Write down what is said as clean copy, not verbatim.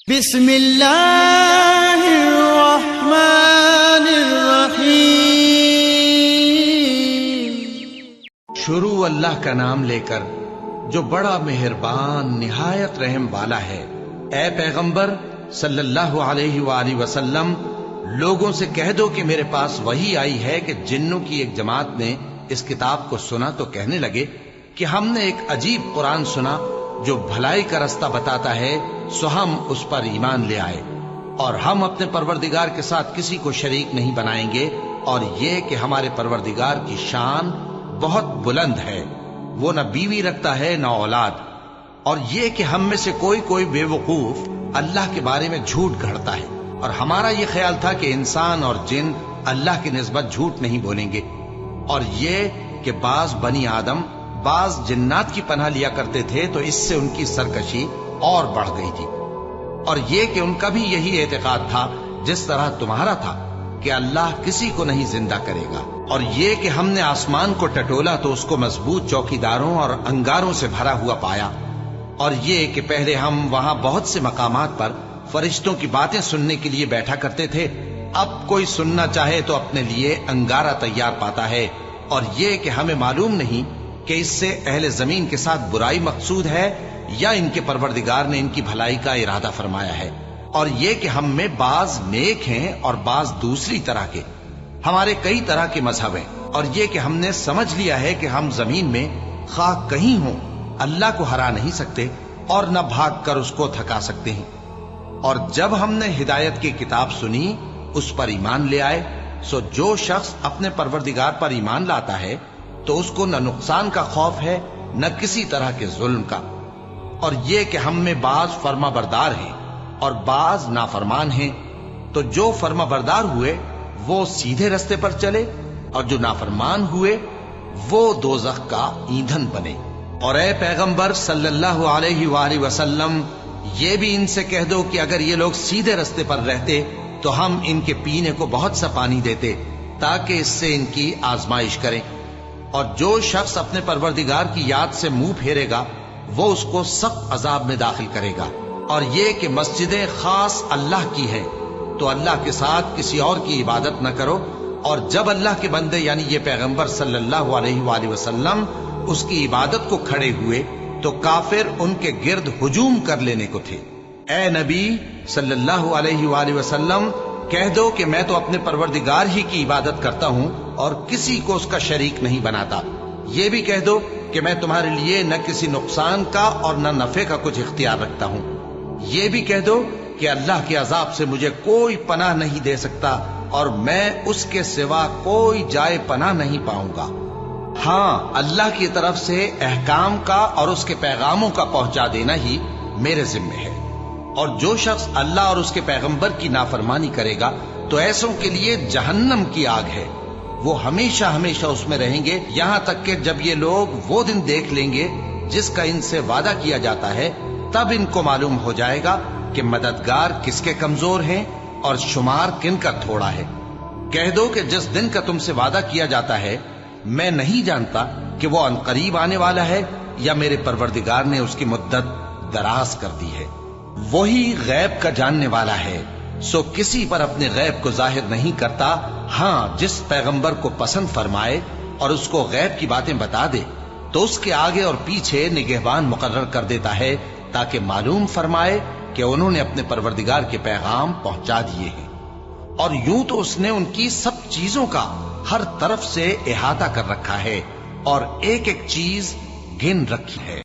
بسم اللہ الرحمن الرحیم۔ شروع اللہ کا نام لے کر جو بڑا مہربان نہایت رحم والا ہے۔ اے پیغمبر صلی اللہ علیہ وآلہ وسلم، لوگوں سے کہہ دو کہ میرے پاس وحی آئی ہے کہ جنوں کی ایک جماعت نے اس کتاب کو سنا تو کہنے لگے کہ ہم نے ایک عجیب قرآن سنا جو بھلائی کا رستہ بتاتا ہے، سو ہم اس پر ایمان لے آئے، اور ہم اپنے پروردگار کے ساتھ کسی کو شریک نہیں بنائیں گے، اور یہ کہ ہمارے پروردگار کی شان بہت بلند ہے، وہ نہ بیوی رکھتا ہے نہ اولاد، اور یہ کہ ہم میں سے کوئی بے وقوف اللہ کے بارے میں جھوٹ گھڑتا ہے، اور ہمارا یہ خیال تھا کہ انسان اور جن اللہ کی نسبت جھوٹ نہیں بولیں گے، اور یہ کہ بعض بنی آدم بعض جنات کی پناہ لیا کرتے تھے تو اس سے ان کی سرکشی اور بڑھ گئی تھی، اور یہ کہ ان کا بھی یہی اعتقاد تھا جس طرح تمہارا تھا کہ اللہ کسی کو نہیں زندہ کرے گا، اور یہ کہ ہم نے آسمان کو ٹٹولا تو اس کو مضبوط چوکیداروں اور انگاروں سے بھرا ہوا پایا، اور یہ کہ پہلے ہم وہاں بہت سے مقامات پر فرشتوں کی باتیں سننے کے لیے بیٹھا کرتے تھے، اب کوئی سننا چاہے تو اپنے لیے انگارہ تیار پاتا ہے، اور یہ کہ ہمیں معلوم نہیں کہ اس سے اہل زمین کے ساتھ برائی مقصود ہے یا ان کے پروردگار نے ان کی بھلائی کا ارادہ فرمایا ہے، اور یہ کہ ہم میں بعض نیک ہیں اور بعض دوسری طرح کے، ہمارے کئی طرح کے مذہب ہیں، اور یہ کہ ہم نے سمجھ لیا ہے کہ ہم زمین میں خواہ کہیں ہوں اللہ کو ہرا نہیں سکتے اور نہ بھاگ کر اس کو تھکا سکتے ہیں، اور جب ہم نے ہدایت کی کتاب سنی اس پر ایمان لے آئے، سو جو شخص اپنے پروردگار پر ایمان لاتا ہے تو اس کو نہ نقصان کا خوف ہے نہ کسی طرح کے ظلم کا، اور یہ کہ ہم میں بعض فرما بردار ہیں اور بعض نافرمان ہیں، تو جو فرما بردار ہوئے وہ سیدھے رستے پر چلے، اور جو نافرمان ہوئے وہ دوزخ کا ایندھن بنے۔ اور اے پیغمبر صلی اللہ علیہ وآلہ وسلم، یہ بھی ان سے کہہ دو کہ اگر یہ لوگ سیدھے رستے پر رہتے تو ہم ان کے پینے کو بہت سا پانی دیتے تاکہ اس سے ان کی آزمائش کریں، اور جو شخص اپنے پروردگار کی یاد سے منہ پھیرے گا وہ اس کو سخت عذاب میں داخل کرے گا، اور یہ کہ مسجدیں خاص اللہ کی ہیں تو اللہ کے ساتھ کسی اور کی عبادت نہ کرو، اور جب اللہ کے بندے یعنی یہ پیغمبر صلی اللہ علیہ وآلہ وسلم اس کی عبادت کو کھڑے ہوئے تو کافر ان کے گرد ہجوم کر لینے کو تھے۔ اے نبی صلی اللہ علیہ وآلہ وسلم، کہہ دو کہ میں تو اپنے پروردگار ہی کی عبادت کرتا ہوں اور کسی کو اس کا شریک نہیں بناتا، یہ بھی کہہ دو کہ میں تمہارے لیے نہ کسی نقصان کا اور نہ نفع کا کچھ اختیار رکھتا ہوں، یہ بھی کہہ دو کہ اللہ کے عذاب سے مجھے کوئی پناہ نہیں دے سکتا اور میں اس کے سوا کوئی جائے پناہ نہیں پاؤں گا، ہاں اللہ کی طرف سے احکام کا اور اس کے پیغاموں کا پہنچا دینا ہی میرے ذمہ ہے، اور جو شخص اللہ اور اس کے پیغمبر کی نافرمانی کرے گا تو ایسوں کے لیے جہنم کی آگ ہے، وہ ہمیشہ ہمیشہ اس میں رہیں گے، یہاں تک کہ جب یہ لوگ وہ دن دیکھ لیں گے جس کا ان سے وعدہ کیا جاتا ہے، تب ان کو معلوم ہو جائے گا کہ مددگار کس کے کمزور ہیں اور شمار کن کا تھوڑا ہے۔ کہہ دو کہ جس دن کا تم سے وعدہ کیا جاتا ہے میں نہیں جانتا کہ وہ عنقریب آنے والا ہے یا میرے پروردگار نے اس کی مدت دراز کر دی ہے، وہی غیب کا جاننے والا ہے، سو کسی پر اپنے غیب کو ظاہر نہیں کرتا، ہاں جس پیغمبر کو پسند فرمائے اور اس کو غیب کی باتیں بتا دے تو اس کے آگے اور پیچھے نگہبان مقرر کر دیتا ہے تاکہ معلوم فرمائے کہ انہوں نے اپنے پروردگار کے پیغام پہنچا دیے ہیں، اور یوں تو اس نے ان کی سب چیزوں کا ہر طرف سے احاطہ کر رکھا ہے اور ایک ایک چیز گن رکھی ہے۔